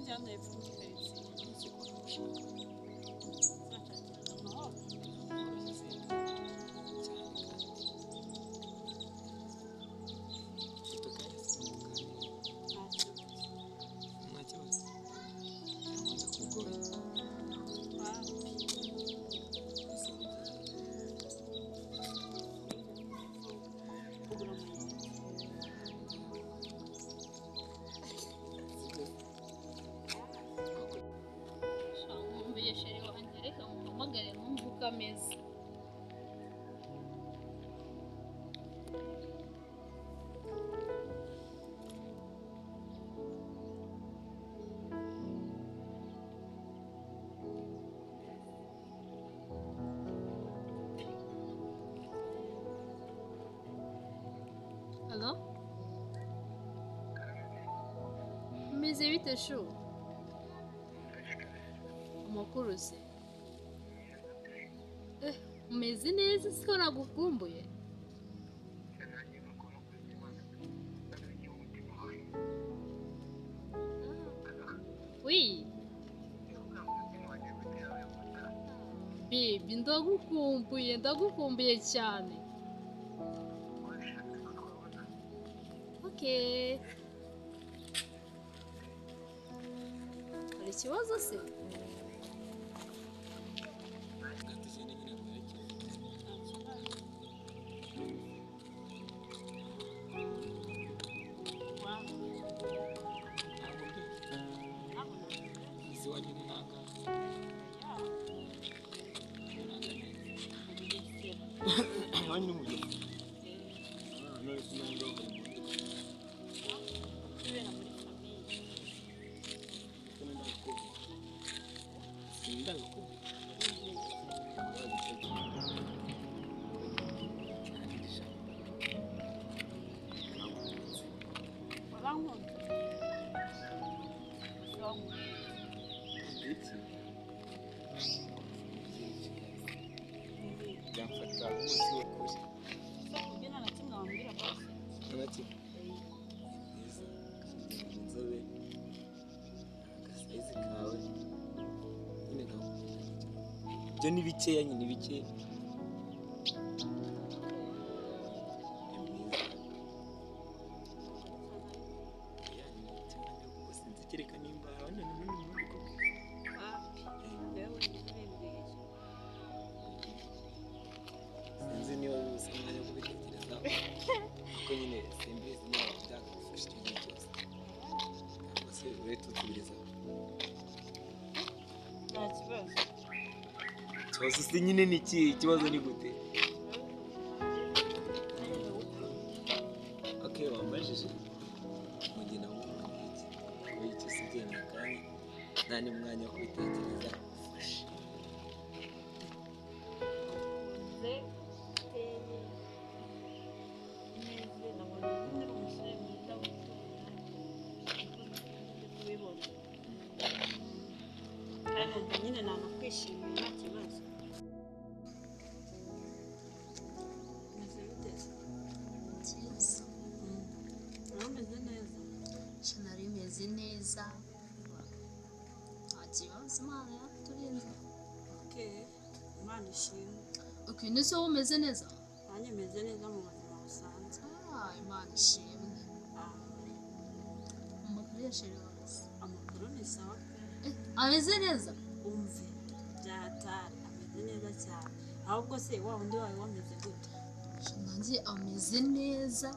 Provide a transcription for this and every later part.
njyana y'epfo mu karitsiye. Ameze Halo? Umeze bite shu? Amakuru se? Umeze neza siko nagukumbuye? Oui. Baby, ndagukumbuye cyane. Okay. Hari ikibazo se? Wani n'umujyo. Byo ni bikeya nyine bike. Kereka nimba hano n'umuntu ko sinzi niba bose mwanya kubitekereza kuko nyine simbizi niba byagufasha ikintu cyose bose uretse utubiriza nta kibazo cyose se nyine ni iki ikibazo ni gute okay wambajije mugena iki sigenda kandi nta ni mwanya wo kubitekereza ufashe nyine nanakwishimiye nta kibazo meze biteze cyiza urameze neza shanari imeze neza nta kibazo Imana yaturinze okay Imana ishimwe okay nese wowe umeze neza nanjye meze neza mu buzima busanzwe Imana ishimwe amakuru yashiriwe amakuru ni sawa ameze neza umve byatari ameze neza cyane ahubwo se wa undi wawe wameze gute nanjye ameze neza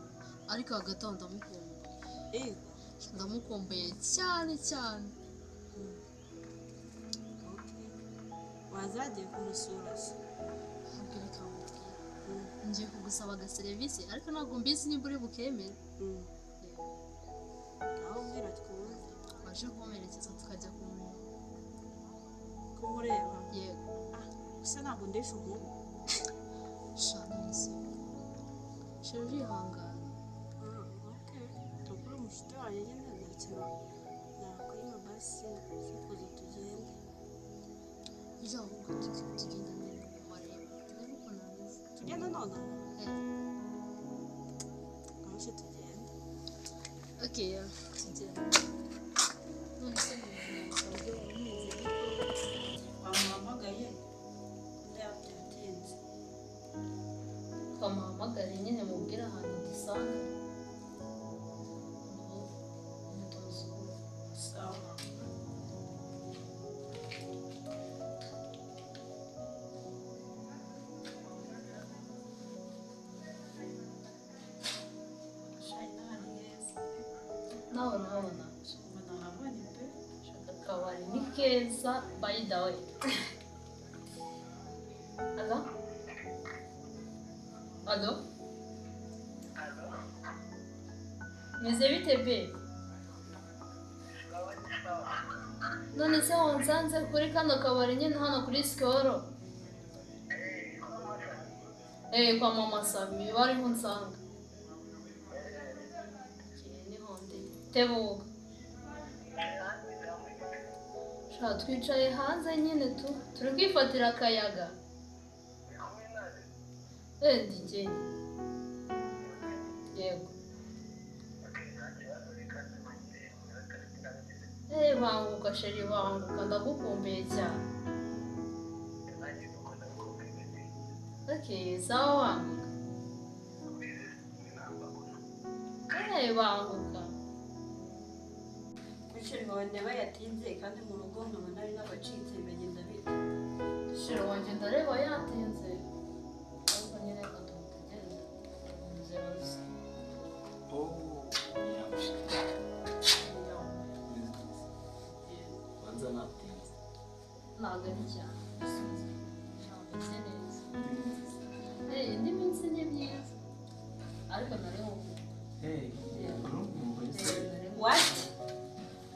ariko hagati aho ndamukumbuye cyane cyane wazagiye kumusura se ngiye kugusaba agaserivisi ariko ntabwo mbizi niba uri bukemere aho ubwira twumve waje kumerekeza tukajya kumureba yego gusa ntabwo ndesha umuntu shanarize shira urihangana okay tukuri umushuti wawe nyine ntakira nakwima basi tukuze tugende ijya ahubwo tugenda neza mareba ariko nabizi tugenda none amushi tugende okay tugenda none se kabari ni keza by the way. Alo? Alo? Meze bite be? None se wansanze kuri kano kabari nyine hano kuri Skoro? Kwa mama Sami bariho nsanga. Niho ndi. Tebuka. Twicaye hanze nyine turi kwifatira akayaga. Ndi yego. Banguka sheri banguka ndagukumbuye cyane. Okay, sawa wanguka. Banguka. Sheri wanjye bayatinze kandi mu rugo nkaba nari n'abacitse bagenda bita. Sheri wanjye ndareba yatinze. Ariko nyine katugenda. Banza natinze. Ntabwo ari cyane. Ntabwo neza. Indi minsi ni myiza. Ariko nariho. What?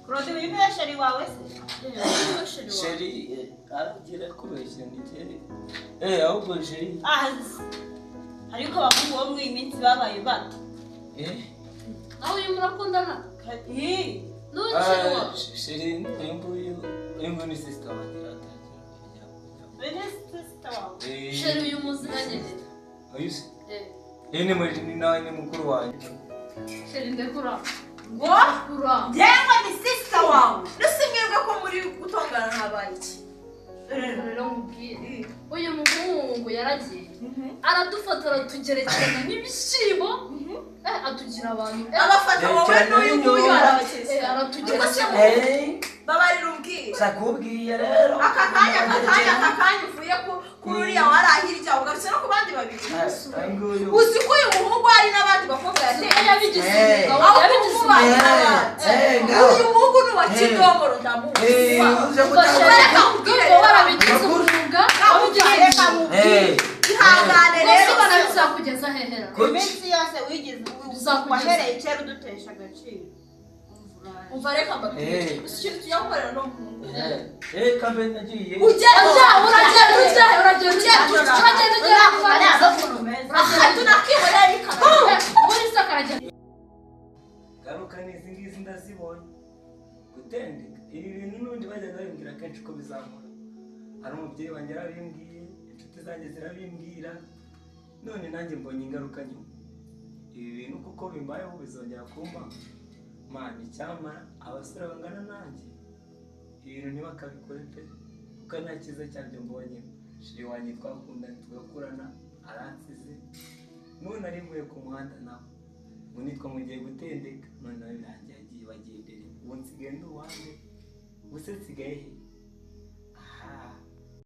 Kurode wibera sheri wawe se? Sheri aragira kubeshya ni kere. Ahubwo sheri. Ariko abahungu bo muri iyi minsi babaye bato. Aho uyu murakundana? None sheri wawe? Sheri imbu ni sister wanjye atangira. Bene sister wawe. Sheri uyu muziranye. Ayise? Ni muri ni nawe ni mukuru wanjye. Sheri ndekura. Ngo? Njyewe ni sister wawe. Nusimirwe ko muri gutongana nk'abandi. Rero mubwire. Uyu muhungu yaragiye. Aradufata aratugerekerana n'ibishyimbo. Atugira abantu. Abafata wowe n'uyu nguyu arabakeze. Aratugerekerana. Babarira umbwire. Sakubwiye rero. Aka kanya uvuye kuri uriya warahirya ugarutse no ku bandi babiri. Uzi ko uyu muhungu hari n'abandi bakobwa yabigize. Uyu muhungu ni wa Kidogoro ndamuzi. Reka ubwire warabigize umwuga. Reka mubwire. Ihangane rero bizakugeza hehera. Iminsi yose wigize wahereye kera udutesha agaciro. Umva reka mbabwire. Ikintu tujya gukorera no muhungu. Kambe nagiye. Garuka n'izi ngizi ndazibonye. Gutendeka ibi bintu n'ubundi bajyaga bimbwira kenshi ko bizamura. Hari umubyeyi wanjye yarabimbwiye, inshuti zanjye zirabimbwira, none nanjye mbonye ingaruka nyuma. Ibi bintu kuko bimbayeho bizongera kumba. Mana icyamara abasore bangana nanjye ibintu ntibakabikore pe kuko nta cyiza cyabyo mbonye. Shiri wanjye twakundanye tugakurana aransize none ari mvuye ku muhanda nawe ngo nitwa mugiye gutendeka none nawe birangiye agiye bagendere ubu nsigaye ndi uwande ubuse nsigaye he